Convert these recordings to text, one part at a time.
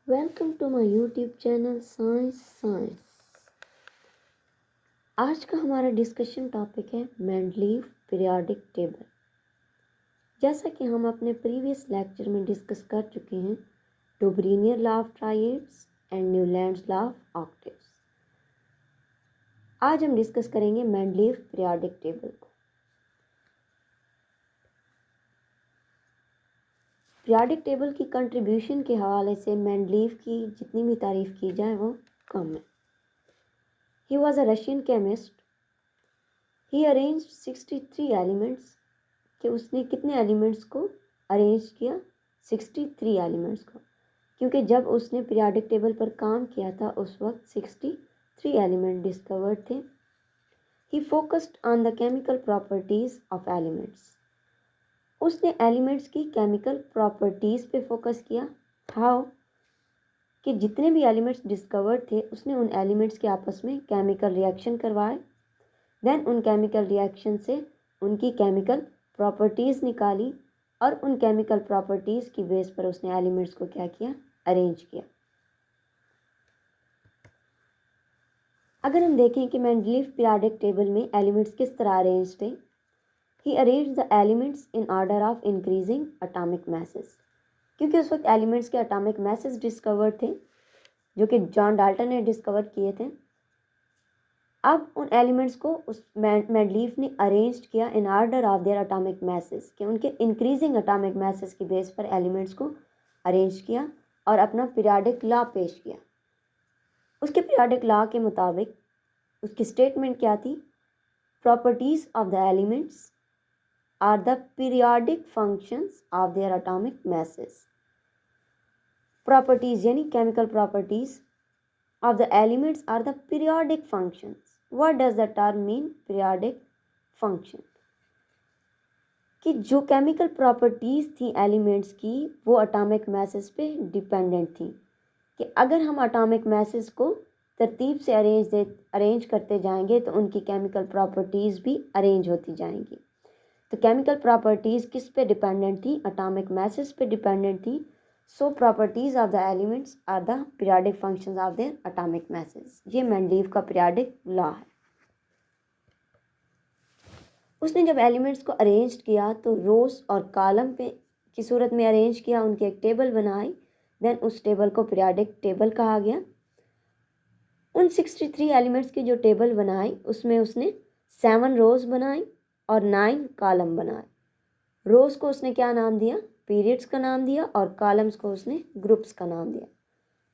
Welcome to my YouTube channel science science. आज का हमारा डिस्कशन टॉपिक है मेंडलीव पीरियोडिक टेबल। जैसा कि हम अपने प्रीवियस लेक्चर में डिस्कस कर चुके हैं, Dobereiner law of triads and Newlands law of octaves. आज हम डिस्कस करेंगे मेंडलीव पीरियोडिक टेबल को। पीरियोडिक टेबल की कंट्रीब्यूशन के हवाले से मेंडलीव की जितनी भी तारीफ की जाए वो कम है। He was a Russian chemist. He arranged 63 elements. कि उसने कितने एलिमेंट्स को अरेंज किया? 63 एलिमेंट्स को, क्योंकि जब उसने पीरियोडिक टेबल पर काम किया था उस वक्त 63 एलिमेंट डिस्कवर्ड थे। He focused on the chemical properties of elements. उसने एलिमेंट्स की केमिकल प्रॉपर्टीज़ पे फोकस किया। हाउ? कि जितने भी एलिमेंट्स डिस्कवर्ड थे उसने उन एलिमेंट्स के आपस में केमिकल रिएक्शन करवाए, देन उन केमिकल रिएक्शन से उनकी केमिकल प्रॉपर्टीज़ निकाली और उन केमिकल प्रॉपर्टीज़ की बेस पर उसने एलिमेंट्स को क्या किया? अरेंज किया। अगर हम देखें कि मेंडलीव पीरियोडिक टेबल में एलिमेंट्स किस तरह अरेंज थे, he arrange the elements in order of increasing atomic masses. क्योंकि उस वक्त एलिमेंट्स के एटॉमिक मैसेस डिस्कवर्ड थे जो कि जॉन डाल्टन ने डिस्कवर किए थे। अब उन एलिमेंट्स को उस मेंडलीव ने अरेंज किया in order of their atomic masses, कि उनके इंक्रीजिंग एटॉमिक मैसेस की बेस पर एलिमेंट्स को अरेंज किया और अपना पीरियोडिक लॉ पेश किया। उसके पीरियोडिक लॉ के मुताबिक उसकी स्टेटमेंट क्या थी? Properties of the elements are the periodic functions of their atomic masses. Properties यानी chemical properties of the elements are the periodic functions. What does the term mean? Periodic function. कि जो chemical properties थी elements की वो atomic messes पे dependent थी, कि अगर हम एटॉमिक मैसेस को तरतीब से अरेंज करते जाएंगे तो उनकी केमिकल प्रॉपर्टीज़ भी अरेंज होती जाएंगी। तो केमिकल प्रॉपर्टीज़ किस पे डिपेंडेंट थी? एटॉमिक मैसेस पे डिपेंडेंट थी। So properties of the elements are the periodic functions of their atomic masses. ये मेंडलीव का पीरियोडिक लॉ है। उसने जब एलिमेंट्स को अरेंज किया तो रोज और कॉलम पे की सूरत में अरेंज किया, उनकी एक टेबल बनाई, देन उस टेबल को पीरियोडिक टेबल कहा गया। उन 63 एलिमेंट्स की जो टेबल बनाई उसमें उसने 7 रोज बनाई और 9 कॉलम बनाए। रोज को उसने क्या नाम दिया? पीरियड्स का नाम दिया, और कॉलम्स को उसने ग्रुप्स का नाम दिया।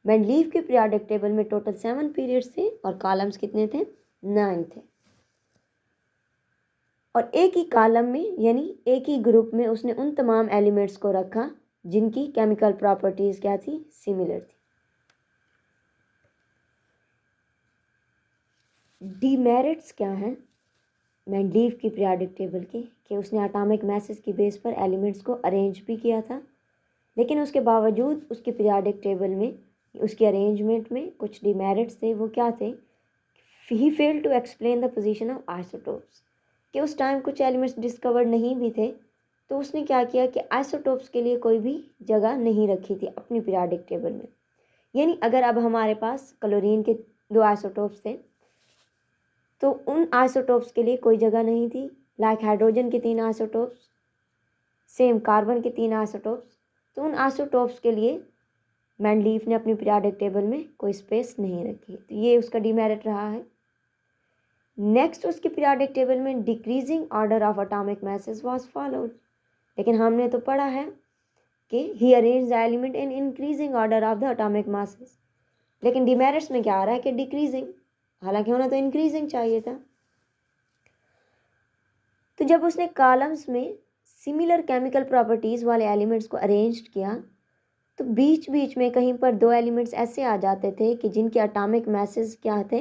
मेंडलीव के पीरियोडिक टेबल में टोटल 7 पीरियड्स थे और कॉलम्स कितने थे? 9 थे। और एक ही कॉलम में यानी एक ही ग्रुप में उसने उन तमाम एलिमेंट्स को रखा जिनकी केमिकल प्रॉपर्टीज क्या थी? सिमिलर थी। डीमेरिट्स क्या हैं मेंडलीव की पीरियोडिक टेबल के? कि उसने एटॉमिक मैसेस की बेस पर एलिमेंट्स को अरेंज भी किया था, लेकिन उसके बावजूद उसके पीरियोडिक टेबल में उसके अरेंजमेंट में कुछ डिमेरिट्स थे। वो क्या थे? He fail to explain the position of isotopes, कि उस टाइम कुछ एलिमेंट्स डिस्कवर्ड नहीं भी थे, तो उसने क्या किया कि आइसोटोप्स के लिए कोई भी जगह नहीं रखी थी अपनी पीरियोडिक टेबल में। यानी अगर अब हमारे पास क्लोरीन के 2 आइसोटोप्स थे तो उन आइसोटोप्स के लिए कोई जगह नहीं थी। लाइक हाइड्रोजन के 3 आइसोटोप्स, सेम कार्बन के 3 आइसोटोप्स, तो उन आइसोटोप्स के लिए मेंडलीव ने अपनी पीरियोडिक टेबल में कोई स्पेस नहीं रखी, तो ये उसका डिमेरिट रहा है। नेक्स्ट उसकी पीरियोडिक टेबल में decreasing order of atomic masses was followed, लेकिन हमने तो पढ़ा है कि he arrange the element in increasing order of the atomic masses, लेकिन डिमेरिट्स में क्या आ रहा है कि डिक्रीजिंग, हालांकि होना तो इंक्रीजिंग चाहिए था। तो जब उसने कॉलम्स में सिमिलर केमिकल प्रॉपर्टीज़ वाले एलिमेंट्स को अरेंज किया तो बीच बीच में कहीं पर 2 एलिमेंट्स ऐसे आ जाते थे कि जिनके एटॉमिक मैसेज क्या थे?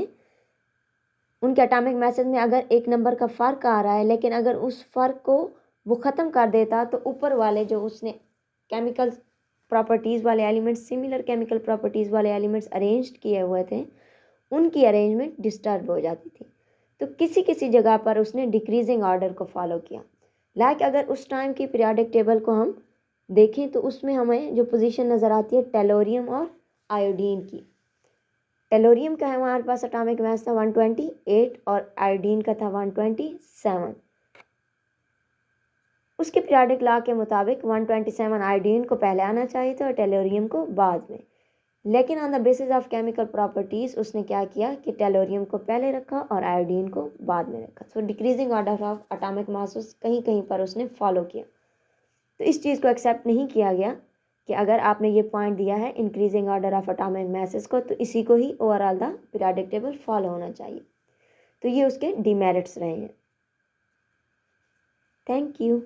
उनके एटॉमिक मैसेज में अगर एक नंबर का फ़र्क आ रहा है, लेकिन अगर उस फ़र्क को वो ख़त्म कर देता तो ऊपर वाले जो उसने केमिकल प्रॉपर्टीज़ वाले एलिमेंट्स, सिमिलर केमिकल प्रॉपर्टीज़ वाले एलिमेंट्स अरेंज किए हुए थे, उनकी अरेंजमेंट डिस्टर्ब हो जाती थी। तो किसी किसी जगह पर उसने डिक्रीजिंग ऑर्डर को फॉलो किया। लाइक अगर उस टाइम की पीरियोडिक टेबल को हम देखें तो उसमें हमें जो पोजीशन नज़र आती है टेलोरियम और आयोडीन की। टेलोरियम का है हमारे पास एटॉमिक मास था 128 और आयोडीन का था 127। उसके पीरियोडिक लॉ के मुताबिक 127 आयोडीन को पहले आना चाहिए था और टेलोरियम को बाद में, लेकिन on the basis of chemical properties उसने क्या किया कि टेलोरियम को पहले रखा और आयोडीन को बाद में रखा। So decreasing order of atomic mass कहीं कहीं पर उसने फॉलो किया। तो इस चीज़ को एक्सेप्ट नहीं किया गया कि अगर आपने ये पॉइंट दिया है increasing order of atomic masses को, तो इसी को ही overall the periodic table follow होना चाहिए। तो ये उसके डिमेरिट्स रहे हैं। Thank you.